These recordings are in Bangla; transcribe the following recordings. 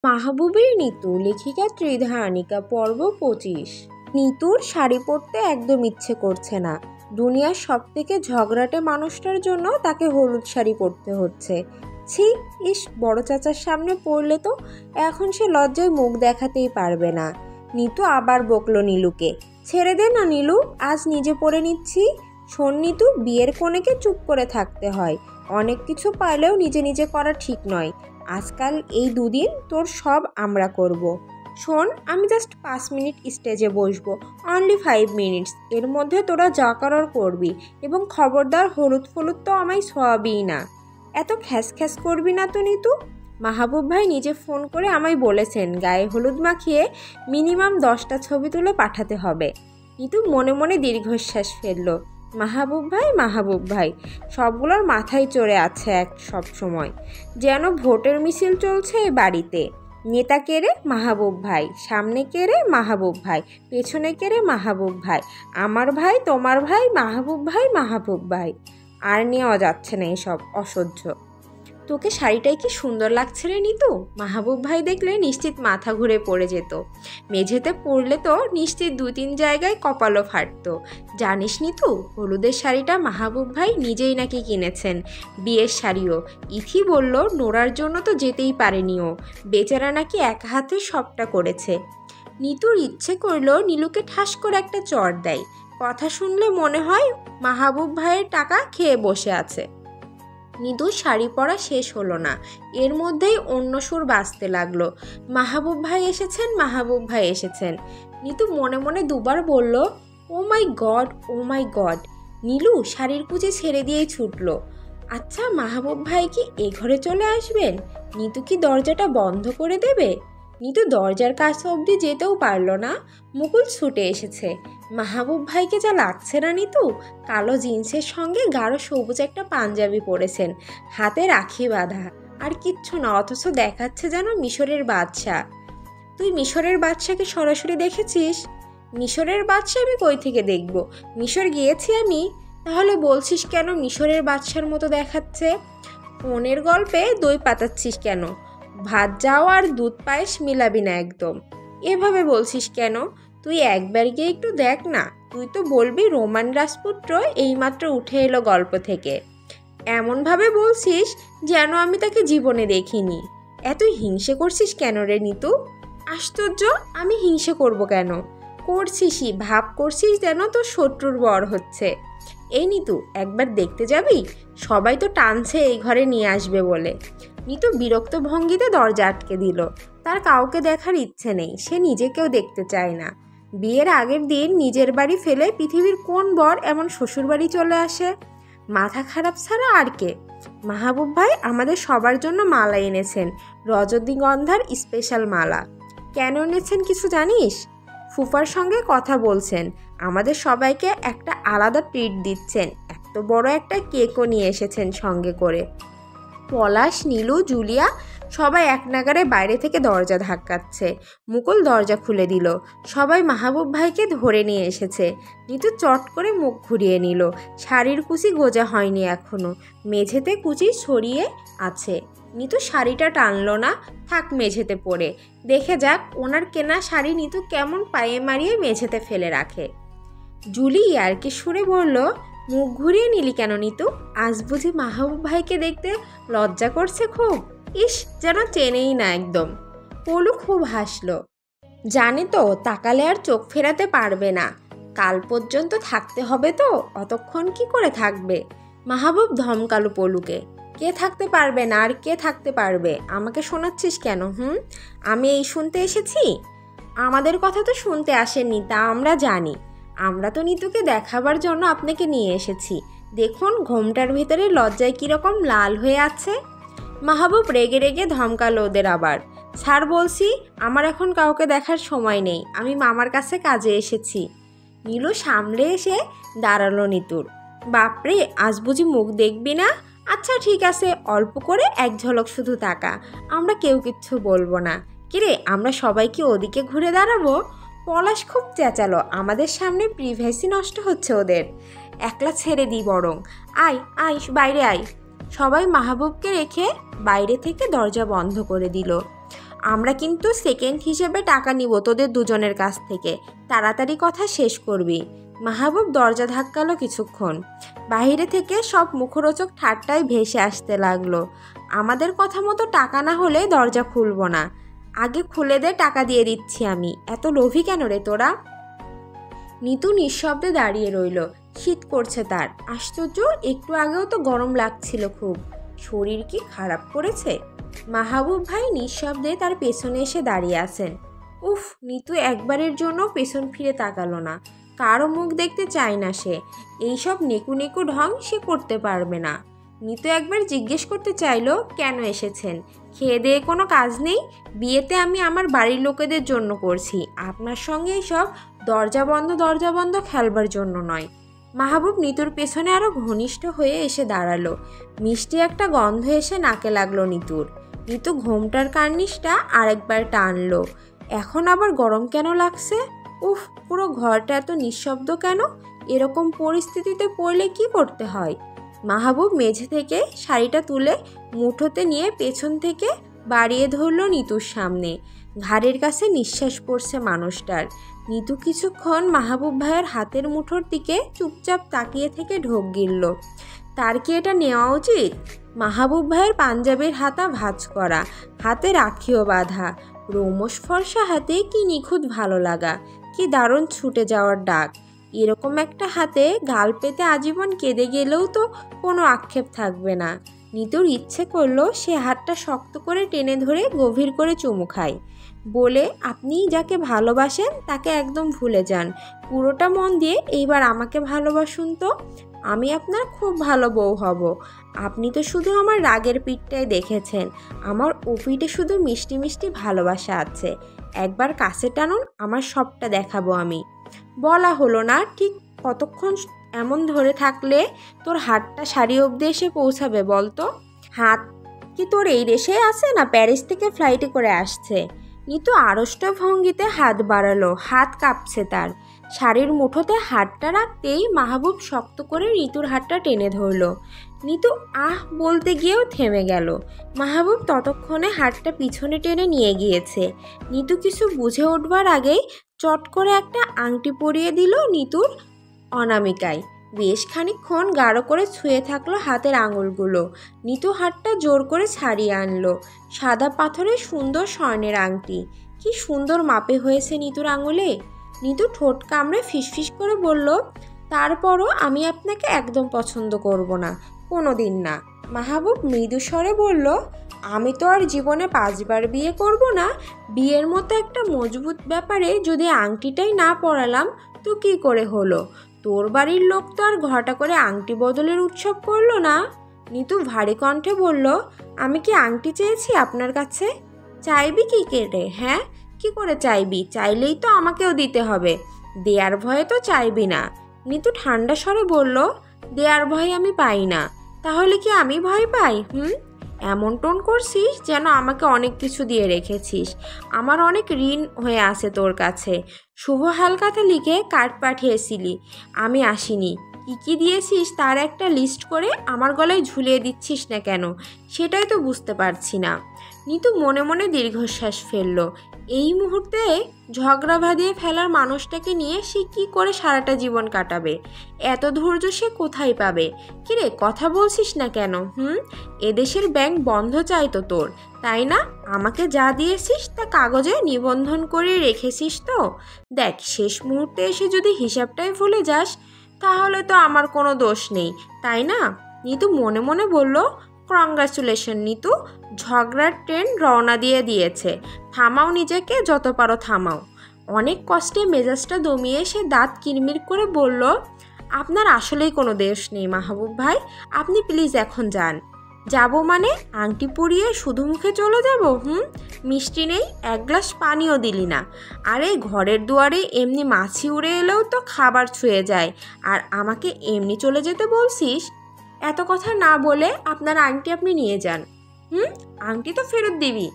মাহবুবের নিতু, লেখিকা ত্রিধারণিকা, পর্ব 25। নিতুর শাড়ি পরতে একদম ইচ্ছে করছে না। দুনিয়ার সব থেকে ঝগড়াটে মানুষটার জন্য তাকে হলুদ শাড়ি পরতে হচ্ছে। ছি, ইস, বড় চাচার সামনে পরলে তো এখন সে লজ্জায় মুখ দেখাতেই পারবে না। নিতু আবার বকলো নীলুকে, ছেড়ে দে না নীলু, আজ নিজে পরে নিচ্ছি। শোন নিতু, বিয়ের কনেকে চুপ করে থাকতে হয়। অনেক কিছু পারলেও নিজে নিজে করা ঠিক নয়। আজকাল এই দুদিন তোর সব আমরা করব। শোন, আমি জাস্ট 5 মিনিট স্টেজে বসবো, অনলি 5 মিনিটস। এর মধ্যে তোরা যা করার করবি, এবং খবরদার হলুদ ফলুদ তো আমায় ছোঁয়াবি না। এত খ্যাস খ্যাস করবি না তো নিতু। মাহবুব ভাই নিজে ফোন করে আমায় বলেছেন গায়ে হলুদ মাখিয়ে মিনিমাম 10টা ছবি তুলে পাঠাতে হবে। নিতু মনে মনে দীর্ঘশ্বাস ফেললো। মাহবুব ভাই সবগুলোর মাথায় চড়ে আছে এক সব সময়, যেন ভোটের মিছিল চলছে এই বাড়িতে। নেতা কেড়ে মাহবুব ভাই, সামনে কেড়ে মাহবুব ভাই, পেছনে কেড়ে মাহবুব ভাই, আমার ভাই, তোমার ভাই, মাহবুব ভাই। আর নেওয়া যাচ্ছে না এসব, অসহ্য। তোকে শাড়িটাই কি সুন্দর লাগছে রে নিতু। মাহবুব ভাই দেখলে নিশ্চিত মাথা ঘুরে পড়ে যেত। মেঝেতে পড়লে তো নিশ্চিত 2-3 জায়গায় কপালও ফাটত। জানিস নিতু, হলুদের শাড়িটা মাহবুব ভাই নিজেই নাকি কিনেছেন, বিয়ের শাড়িও। ইথি বলল নোরার জন্য তো যেতেই পারেনি ও, বেচারা নাকি এক হাতে সবটা করেছে। নিতুর ইচ্ছে করলো নীলুকে ঠাস করে একটা চড় দেয়। কথা শুনলে মনে হয় মাহবুব ভাইয়ের টাকা খেয়ে বসে আছে। নিতুর শাড়ি পরা শেষ হলো না, এর মধ্যেই অন্য সুর বাজতে লাগলো। মাহবুব ভাই এসেছেন। নিতু মনে মনে দুবার বলল, ও মাই গড। নীলু শাড়ির কুচি ছেড়ে দিয়েই ছুটলো। আচ্ছা, মাহবুব ভাই কি এ ঘরে চলে আসবেন? নিতু কি দরজাটা বন্ধ করে দেবে? নিতু দরজার কাছে অবধি যেতেও পারল না, মুকুল ছুটে এসেছে। মাহবুব ভাইকে যা লাগছে না নিতু, কালো জিন্সের সঙ্গে গাঢ় সবুজ একটা পাঞ্জাবি পরেছেন, হাতে রাখি বাঁধা, আর কিচ্ছু না, অথচ দেখাচ্ছে যেন মিশরের বাদশাহ। তুই মিশরের বাদশাকে সরাসরি দেখেছিস? মিশরের বাদশাহ আমি কই থেকে দেখব, মিশর গিয়েছি আমি। তাহলে বলছিস কেন মিশরের বাদশার মতো দেখাচ্ছে? ফোনের গল্পে দই পাতাচ্ছিস কেন? ভাত যাও আর দুধ পায়েস মিলাবি না একদম। এভাবে বলছিস কেন? তুই একবার গিয়ে একটু দেখ না, তুই তো বলবি রোমান রাজপুত্র এইমাত্র উঠে এলো গল্প থেকে। এমনভাবে বলছিস যেন আমি তাকে জীবনে দেখিনি। এত হিংসে করছিস কেন রে নিতু? আশ্চর্য, আমি হিংসে করব কেন? করছিসই, ভাব করছিস যেন তোর শত্রুর বর হচ্ছে। এই নিতু, একবার দেখতে যাবি? সবাই তো টানছে এই ঘরে নিয়ে আসবে বলে। নিতু বিরক্ত ভঙ্গিতে দরজা আটকে দিল। তার কাউকে দেখার ইচ্ছে নেই, সে নিজেকেও দেখতে চায় না। বিয়ের আগের দিন নিজের বাড়ি ফেলে পৃথিবীর কোন বর এমন শ্বশুর বাড়ি চলে আসে? মাথা খারাপ ছাড়া আর কে? মাহবুব ভাই আমাদের সবার জন্য মালা এনেছেন, রজনীগন্ধার স্পেশাল মালা। কেন এনেছেন কিছু জানিস? ফুফার সঙ্গে কথা বলছেন, আমাদের সবাইকে একটা আলাদা ট্রিট দিচ্ছেন। এত বড় একটা কেকও নিয়ে এসেছেন সঙ্গে করে। পলাশ, নীলু, জুলিয়া সবাই এক নাগারে বাইরে থেকে দরজা ধাক্কাচ্ছে। মুকুল দরজা খুলে দিল। সবাই মাহবুব ভাইকে ধরে নিয়ে এসেছে। নিতু চট করে মুখ ঘুরিয়ে নিল। শাড়ির কুচি গোজা হয়নি এখনো, মেঝেতে কুচি ছড়িয়ে আছে। নিতু শাড়িটা টানলো না, থাক মেঝেতে পড়ে। দেখে যাক ওনার কেনা শাড়ি নিতু কেমন পায়ে মারিয়ে মেঝেতে ফেলে রাখে। জুলি আর কি সুরে বলল, মুখ ঘুরিয়ে নিলি কেন নিতু? আজ বুঝি মাহবুব ভাইকে দেখতে লজ্জা করছে খুব? ইস, যেন চেনেই না একদম। পলু খুব হাসলো। জানে তো তাকালে আর চোখ ফেরাতে পারবে না, কাল পর্যন্ত থাকতে হবে তো, অতক্ষণ কি করে থাকবে? মাহবুব ধমকালো পলুকে। কে থাকতে পারবে না আর কে থাকতে পারবে? আমাকে শোনাচ্ছিস কেন? আমি এই শুনতে এসেছি? আমাদের কথা তো শুনতে আসেননি, তা আমরা জানি। আমরা তো নিতুকে দেখাবার জন্য আপনাকে নিয়ে এসেছি। দেখুন ঘোমটার ভিতরে লজ্জায় কীরকম লাল হয়ে আছে। মাহবুব রেগে রেগে ধমকালো ওদের আবার। স্যার বলছি, আমার এখন কাউকে দেখার সময় নেই, আমি মামার কাছে কাজে এসেছি। নীলু সামলে এসে দাঁড়ালো নিতুর। বাপরে, আজ বুঝি মুখ দেখবি না? আচ্ছা ঠিক আছে, অল্প করে এক ঝলক শুধু তাকা, আমরা কেউ কিচ্ছু বলবো না। কিরে, আমরা সবাই কি ওদিকে ঘুরে দাঁড়াবো? পলাশ খুব চেঁচালো, আমাদের সামনে প্রিভেসি নষ্ট হচ্ছে ওদের, একলা ছেড়ে দিই বরং। আয় আয়, বাইরে আয়। সবাই মাহবুবকে রেখে বাইরে থেকে দরজা বন্ধ করে দিল। আমরা কিন্তু সেকেন্ড হিসেবে টাকা নিব তোদের দুজনের কাছ থেকে, তাড়াতাড়ি কথা শেষ করবি। মাহবুব দরজা ধাক্কালো কিছুক্ষণ। বাহিরে থেকে সব মুখরোচক ঠাট্টায় ভেসে আসতে লাগলো। আমাদের কথা মতো টাকা না হলে দরজা খুলবো না, আগে খুলে দে, টাকা দিয়ে দিচ্ছি আমি। এত লোভী কেন রে তোরা? নিতু নিঃশব্দে দাঁড়িয়ে রইল। শীত করছে তার। আশ্চর্য, একটু আগেও তো গরম লাগছিল খুব। শরীর কি খারাপ করেছে? মাহবুব ভাই নিঃশব্দে তার পেছনে এসে দাঁড়িয়ে আছেন। উফ, নিতু একবারের জন্য পেছন ফিরে তাকালো না। কারো মুখ দেখতে চায় না সে। এইসব নেকু নেকু ঢং সে করতে পারবে না। নিতু একবার জিজ্ঞেস করতে চাইলো, কেন এসেছেন? খেয়ে দিয়ে কোনো কাজ নেই? বিয়েতে আমি আমার বাড়ির লোকেদের জন্য করছি, আপনার সঙ্গে এইসব দরজা বন্ধ খেলবার জন্য নয়। মাহবুব নিতুর পেছনে আরও ঘনিষ্ঠ হয়ে এসে দাঁড়ালো। মিষ্টি একটা গন্ধ এসে নাকে লাগলো নিতুর। নিতু ঘোমটার কার্নিশটা আরেকবার টানলো। এখন আবার গরম কেন লাগছে? উফ, পুরো ঘরটা এত নিঃশব্দ কেন? এরকম পরিস্থিতিতে পড়লে কি করতে হয়? মাহবুব মেঝে থেকে শাড়িটা তুলে মুঠোতে নিয়ে পেছন থেকে বাড়িয়ে ধরল নিতুর সামনে। ঘাড়ের কাছে নিঃশ্বাস পড়ছে মানুষটার। নিতু কিছুক্ষণ মাহবুব ভাইয়ের হাতের মুঠোর দিকে চুপচাপ তাকিয়ে থেকে ঢোক গিলল। তার কি এটা নেওয়া উচিত? মাহবুব ভাইয়ের পাঞ্জাবির হাতা ভাঁজ করা, হাতে রাখিও বাঁধা, রোমশ ফর্সা হাতে কি নিখুঁত ভালো লাগা, কি দারুণ ছুটে যাওয়ার ডাক। এরকম একটা হাতে গাল পেতে আজীবন কেঁদে গেলেও তো কোনো আক্ষেপ থাকবে না। নিতুর ইচ্ছে করলো সে হাতটা শক্ত করে টেনে ধরে গভীর করে চুমু খায়, বলে, আপনি যাকে ভালোবাসেন তাকে একদম ভুলে যান, পুরোটা মন দিয়ে এইবার আমাকে ভালোবাসুন তো। আমি আপনার খুব ভালো বউ হব। আপনি তো শুধু আমার রাগের পিঠটাই দেখেছেন, আমার ও পিঠে শুধু মিষ্টি মিষ্টি ভালোবাসা আছে। একবার কাছে টানুন, আমার সবটা দেখাবো আমি। বলা হলো না ঠিক কতক্ষণ এমন ধরে থাকলে তোর হাতটা শাড়ি অবধি এসে পৌঁছাবে বলতো? হাত কি তোর এই দেশে আছে না প্যারিস থেকে ফ্লাইটে করে আসছে? নিতু আড়ষ্ট ভঙ্গিতে হাত বাড়ালো, হাত কাঁপছে তার। শাড়ির মুঠোতে হাতটা রাখতেই মাহবুব শক্ত করে নিতুর হাতটা টেনে ধরলো। নিতু আহ বলতে গিয়েও থেমে গেল। মাহবুব ততক্ষণে হাতটা পিছনে টেনে নিয়ে গিয়েছে। নিতু কিছু বুঝে উঠবার আগেই চট করে একটা আংটি পরিয়ে দিল নিতুর অনামিকায়। বেশ খানিকক্ষণ গাঢ় করে ছুঁয়ে থাকলো হাতের আঙুলগুলো। নিতু হাতটা জোর করে ছাড়িয়ে আনলো। সাদা পাথরের সুন্দর স্বর্ণের আংটি, কি সুন্দর মাপে হয়েছে নিতুর আঙুলে। নিতু ঠোঁট কামড়ে ফিসফিস করে বলল, তারপরও আমি আপনাকে একদম পছন্দ করব না, কোনো দিন না। মাহবুব মৃদু স্বরে বলল, আমি তো আর জীবনে 5 বার বিয়ে করব না। বিয়ের মতো একটা মজবুত ব্যাপারে যদি আংটিটাই না পরালাম তো কি করে হলো? তোর বাড়ির লোক তো আর ঘটা করে আংটি বদলের উৎসব করলো না। নিতু ভারী কণ্ঠে বলল, আমি কি আংটি চেয়েছি আপনার কাছে? চাইবি কি কেটে? হ্যাঁ, কি করে চাইবি? চাইলেই তো আমাকেও দিতে হবে। দেয়ার ভয়ে তো চাইবি না। নিতু ঠান্ডা স্বরে বলল, দেয়ার ভয় আমি পাই না। তাহলে কি আমি ভয় পাই? এমন টোন করছিস যেন আমাকে অনেক কিছু দিয়ে রেখেছিস। আমার অনেক ঋণ হয়ে আছে তোর কাছে। শুভ হালখাতা লিখে কার্ড পাঠিয়েছিলি, আমি আসিনি। কী কী দিয়েছিস তার একটা লিস্ট করে আমার গলায় ঝুলিয়ে দিচ্ছিস না কেন, সেটাই তো বুঝতে পারছি না। নিতু মনে মনে দীর্ঘশ্বাস ফেলল। এই মুহূর্তে ঝগড়া বাঁধিয়ে ফেলার মানুষটাকে নিয়ে সে কী করে সারাটা জীবন কাটাবে? এত ধৈর্য সে কোথায় পাবে? কিরে, কথা বলছিস না কেন? এদেশের ব্যাংক বন্ধ চাই তো তোর, তাই না? আমাকে যা দিয়েছিস তা কাগজে নিবন্ধন করে রেখেছিস তো? দেখ, শেষ মুহূর্তে এসে যদি হিসাবটাই ভুলে যাস তাহলে তো আমার কোনো দোষ নেই, তাই না? নিতু মনে মনে বলল, কংগ্রাচুলেশন নিতু, ঝগড়ার ট্রেন রওনা দিয়েছে। থামাও নিজেকে, যত পারো থামাও। অনেক কষ্টে মেজাজটা দমিয়ে সে দাঁত কিরমির করে বলল, আপনার আসলেই কোনো দোষ নেই মাহবুব ভাই, আপনি প্লিজ এখন যান। যাব মানে? আংটি পরিয়ে শুধু মুখে চলে যাব? মিষ্টি নেই, এক গ্লাস পানিও দিলি না। আর এই ঘরের দুয়ারে এমনি মাছি উড়ে এলেও তো খাবার ছুঁয়ে যায়, আর আমাকে এমনি চলে যেতে বলছিস? এত কথা না বলে আপনার আংটি আপনি নিয়ে যান। আংটি তো ফেরত দিবি।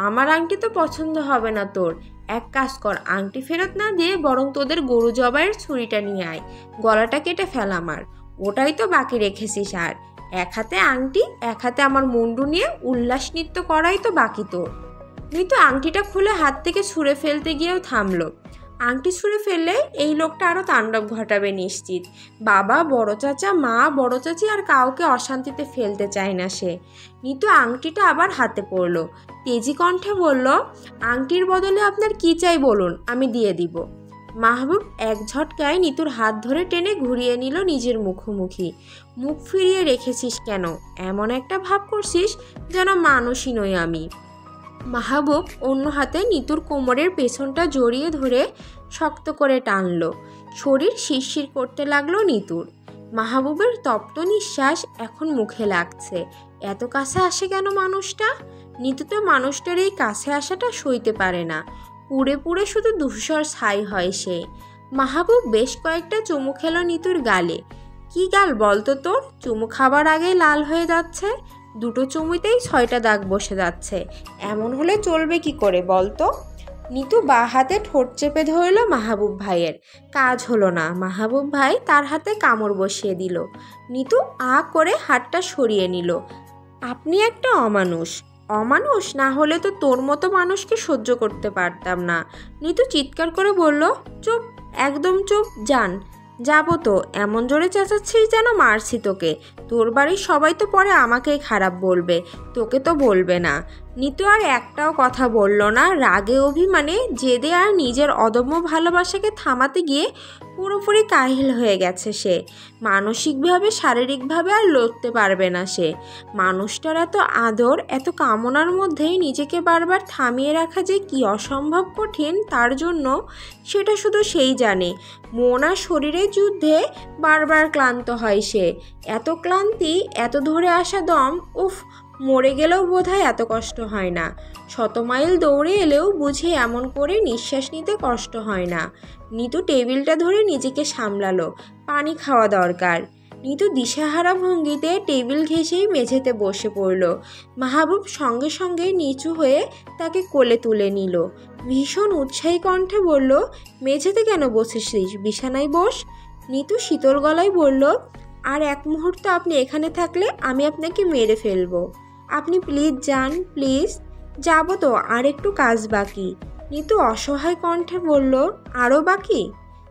আমার আংটি তো পছন্দ হবে না তোর। এক কাজ কর, আংটি ফেরত না দিয়ে বরং তোদের গরু জবাইয়ের ছুরিটা নিয়ে আয়, গলাটা কেটে ফেল আমার। ওটাই তো বাকি রেখেছিস। আর এক হাতে আংটি, এক হাতে আমার মুন্ডু নিয়ে উল্লাস নৃত্য করাই তো বাকি তোর। নিতু আংটিটা খুলে হাত থেকে ছুঁড়ে ফেলতে গিয়েও থামলো। আংটি ছুঁড়ে ফেললে এই লোকটা আরও তাণ্ডব ঘটাবে নিশ্চিত। বাবা, বড় চাচা, মা, বড় চাচি আর কাউকে অশান্তিতে ফেলতে চায় না সে। নিতু আংটিটা আবার হাতে পড়লো। তেজি কণ্ঠে বলল, আংটির বদলে আপনার কি চাই বলুন, আমি দিয়ে দিব। মাহবুব এক ঝটকায় নিতুর হাত ধরে টেনে ঘুরিয়ে নিল নিজের মুখোমুখি। মুখ ফিরিয়ে রেখেছিস কেন? এমন একটা ভাব করছিস যেন মানুষই নই আমি। মাহবুব অন্য হাতে নিতুর কোমরের পেছনটা জড়িয়ে ধরে শক্ত করে টানল। শরীর শিরশির করতে লাগলো নিতুর। মাহবুবের তপ্ত নিঃশ্বাস এখন মুখে লাগছে। এত কাছে আসে কেন মানুষটা? নিতু তো মানুষটার এই কাছে আসাটা সইতে পারে না। পুড়ে পুড়ে শুধু ধূসর ছাই হয় সে। মাহবুব বেশ কয়েকটা চুমু খেলো নিতুর গালে। কি গাল বলতো তোর? চুমু খাবার আগেই লাল হয়ে যাচ্ছে। দুটো চুমুতেই 6টা দাগ বসে যাচ্ছে। এমন হলে চলবে কি করে বলতো? নিতু বা হাতে ঠোঁট চেপে ধরল মাহবুব ভাইয়ের। কাজ হলো না। মাহবুব ভাই তার হাতে কামড় বসিয়ে দিল। নিতু আ করে হাতটা সরিয়ে নিল। আপনি একটা অমানুষ। অমানুষ না হলে তো তোর মতো মানুষকে সহ্য করতে পারতাম না। নিতু চিৎকার করে বলল, চুপ, একদম চুপ, যান। যাবো তো। এমন জোরে চেঁচাচ্ছিস যেন মারছি তোকে। তোর বাড়ির সবাই তো পরে আমাকেই খারাপ বলবে, তোকে তো বলবে না। নিতু আর একটাও কথা বলল না। রাগে অভিমানে জেদে আর নিজের অদম্য ভালোবাসাকে থামাতে গিয়ে পুরোপুরি কাহিল হয়ে গেছে সে। মানসিকভাবে শারীরিকভাবে আর লড়তে পারবে না সে। মানুষটার এত আদর, এত কামনার মধ্যেই নিজেকে বারবার থামিয়ে রাখা যে কি অসম্ভব কঠিন তার জন্য, সেটা শুধু সেই জানে। মন আর শরীরের যুদ্ধে বারবার ক্লান্ত হয় সে। এত ক্লান্তি, এত ধরে আসা দম, উফ, মরে গেলেও বোধহয় এত কষ্ট হয় না। 100 মাইল দৌড়ে এলেও বুঝি এমন করে নিঃশ্বাস নিতে কষ্ট হয় না। নিতু টেবিলটা ধরে নিজেকে সামলালো। পানি খাওয়া দরকার। নিতু দিশাহারা ভঙ্গিতে টেবিল ঘেঁষেই মেঝেতে বসে পড়ল। মাহবুব সঙ্গে সঙ্গে নিচু হয়ে তাকে কোলে তুলে নিল। ভীষণ উৎসাহী কণ্ঠে বলল, মেঝেতে কেন বসেছিস? বিছানায় বস। নিতু শীতল গলায় বলল, আর এক মুহূর্ত আপনি এখানে থাকলে আমি আপনাকে মেরে ফেলবো। আপনি প্লিজ যান, প্লিজ। যাবো তো, আর একটু কাজ বাকি। নিতু অসহায় কণ্ঠে বলল, আরও বাকি?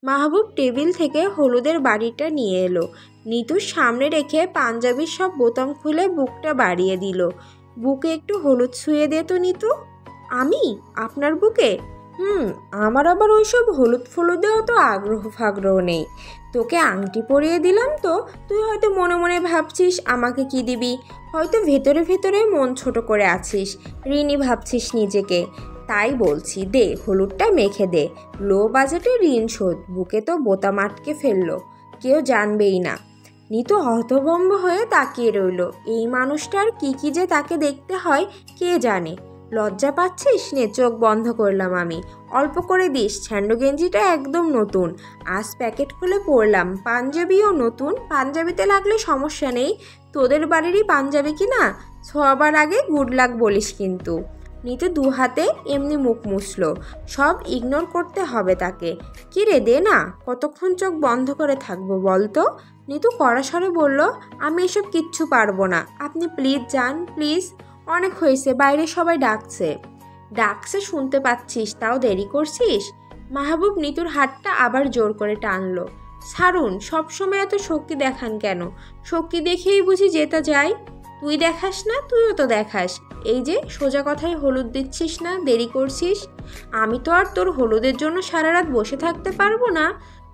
মাহবুব টেবিল থেকে হলুদের বাড়িটা নিয়ে এলো। নিতুর সামনে রেখে পাঞ্জাবির সব বোতাম খুলে বুকটা বাড়িয়ে দিল। বুকে একটু হলুদ ছুঁয়ে দে তো নিতু। আমি? আপনার বুকে? আমার আবার ওইসব হলুদ ফলুদেও তো আগ্রহ ফাগ্রহ নেই। তোকে আংটি পরিয়ে দিলাম তো তুই হয়তো মনে মনে ভাবছিস আমাকে কি দিবি, হয়তো ভেতরে ভেতরে মন ছোট করে আছিস, ঋণী ভাবছিস নিজেকে। তাই বলছি, দে, হলুদটা মেখে দে। লো বাজেটে ঋণ শোধ। বুকে তো বোতাম আটকে ফেললো, কেউ জানবেই না। নিতু হতভম্ব হয়ে তাকিয়ে রইল। এই মানুষটার কি কি যে তাকে দেখতে হয় কে জানে। লজ্জা পাচ্ছিস? নে, চোখ বন্ধ করলাম আমি। অল্প করে দিস। ছ্যান্ডো গেঞ্জিটা একদম নতুন, আজ প্যাকেট খুলে পরলাম। পাঞ্জাবিও নতুন। পাঞ্জাবিতে লাগলে সমস্যা নেই, তোদের বাড়িরই পাঞ্জাবি কি না? সবার আগে গুড লাক বলিস কিন্তু। নিতু 2 হাতে এমনি মুখ মুছল। সব ইগনোর করতে হবে তাকে। কি রে, দে না। কতক্ষণ চোখ বন্ধ করে থাকবো বলতো? নিতু কড়া স্বরে বলল, আমি এসব কিচ্ছু পারবো না। আপনি প্লিজ যান, প্লিজ। অনেক হয়েছে, বাইরে সবাই ডাকছে। ডাকছে শুনতে পাচ্ছিস, তাও দেরি করছিস? মাহবুব নিতুর হাতটা আবার জোর করে টানলো। ছাড়ুন, সবসময় এত শক্তি দেখান কেন? শক্তি দেখেই বুঝি জেতা যায়? তুই দেখাস না? তুইও তো দেখাস। এই যে সোজা কথায় হলুদ দিচ্ছিস না, দেরি করছিস। আমি তো আর তোর হলুদের জন্য সারা রাত বসে থাকতে পারবো না।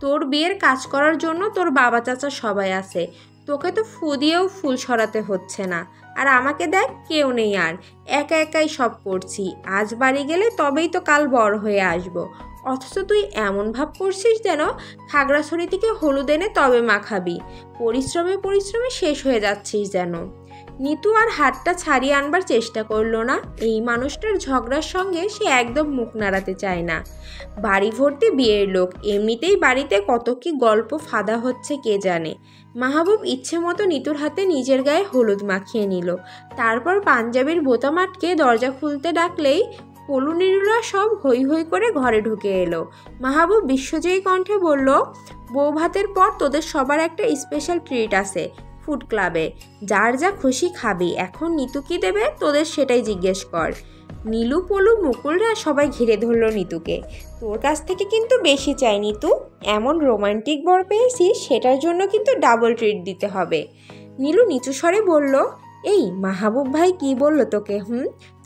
তোর বিয়ের কাজ করার জন্য তোর বাবা চাচা সবাই আছে। তোকে তো ফু দিয়েও ফুল সরাতে হচ্ছে না। আর আমাকে দেখ, কেউ নেই আর, একা একাই সব করছি। আজ বাড়ি গেলে তবেই তো কাল বড় হয়ে আসবো। অথচ তুই এমন ভাব করছিস যেন খাগড়াছড়ি থেকে হলুদ এনে তবে মাখাবি। পরিশ্রমে পরিশ্রমে শেষ হয়ে যাচ্ছিস যেন। নিতু আর হাতটা ছাড়িয়ে আনবার চেষ্টা করলো না। এই মানুষটার ঝগড়ার সঙ্গে সে একদম মুখ নাড়াতে চায় না। বাড়ি ভর্তি বিয়ের লোক, এমনিতেই বাড়িতে কত কি গল্প ফাঁদা হচ্ছে কে জানে। মাহবুব ইচ্ছে মতো নিতুর হাতে নিজের গায়ে হলুদ মাখিয়ে নিল। তারপর পাঞ্জাবির বোতাম আটকে দরজা খুলতে ডাকলেই পলুনিরুরা সব হৈ হৈ করে ঘরে ঢুকে এলো। মাহবুব বিশ্বজয়ী কণ্ঠে বলল, বউ ভাতের পর তোদের সবার একটা স্পেশাল ট্রিট আছে ফুড ক্লাবে। যার যা খুশি খাবি। এখন নিতু কি দেবে তোদের সেটাই জিজ্ঞেস কর। নীলু, পলু, মুকুলরা সবাই ঘিরে ধরল নিতুকে। তোর কাছ থেকে কিন্তু বেশি চাই নিতু, এমন রোমান্টিক বর পেয়েছিস, সেটার জন্য কিন্তু ডাবল ট্রিট দিতে হবে। নীলু নিচু স্বরে বলল, এই মাহবুব ভাই কি বলল তোকে?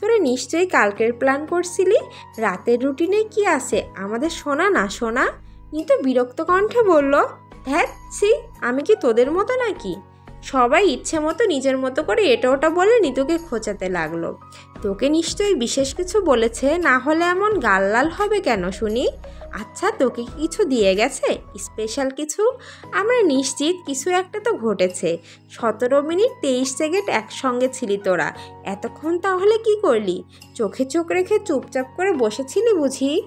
তোরা নিশ্চয়ই কালকের প্ল্যান করছিলি। রাতের রুটিনে কি আছে আমাদের শোনা না শোনা। নিতু বিরক্ত কণ্ঠে বলল, ধ্যাৎ ছি, আমি কি তোদের মতো নাকি? সবাই ইচ্ছে মতো নিজের মতো করে এটা ওটা বলে নিতুকে খোঁচাতে লাগলো। তোকে নিশ্চয়ই বিশেষ কিছু বলেছে, না হলে এমন গাল লাল হবে কেন শুনি? আচ্ছা, তোকে কি কিছু দিয়ে গেছে, স্পেশাল কিছু? আমরা নিশ্চিত কিছু একটা তো ঘটেছে। 17 মিনিট 23 সেকেন্ড একসঙ্গে ছিলি তোরা, এতক্ষণ তাহলে কি করলি? চোখে চোখ রেখে চুপচাপ করে বসেছিলি বুঝি?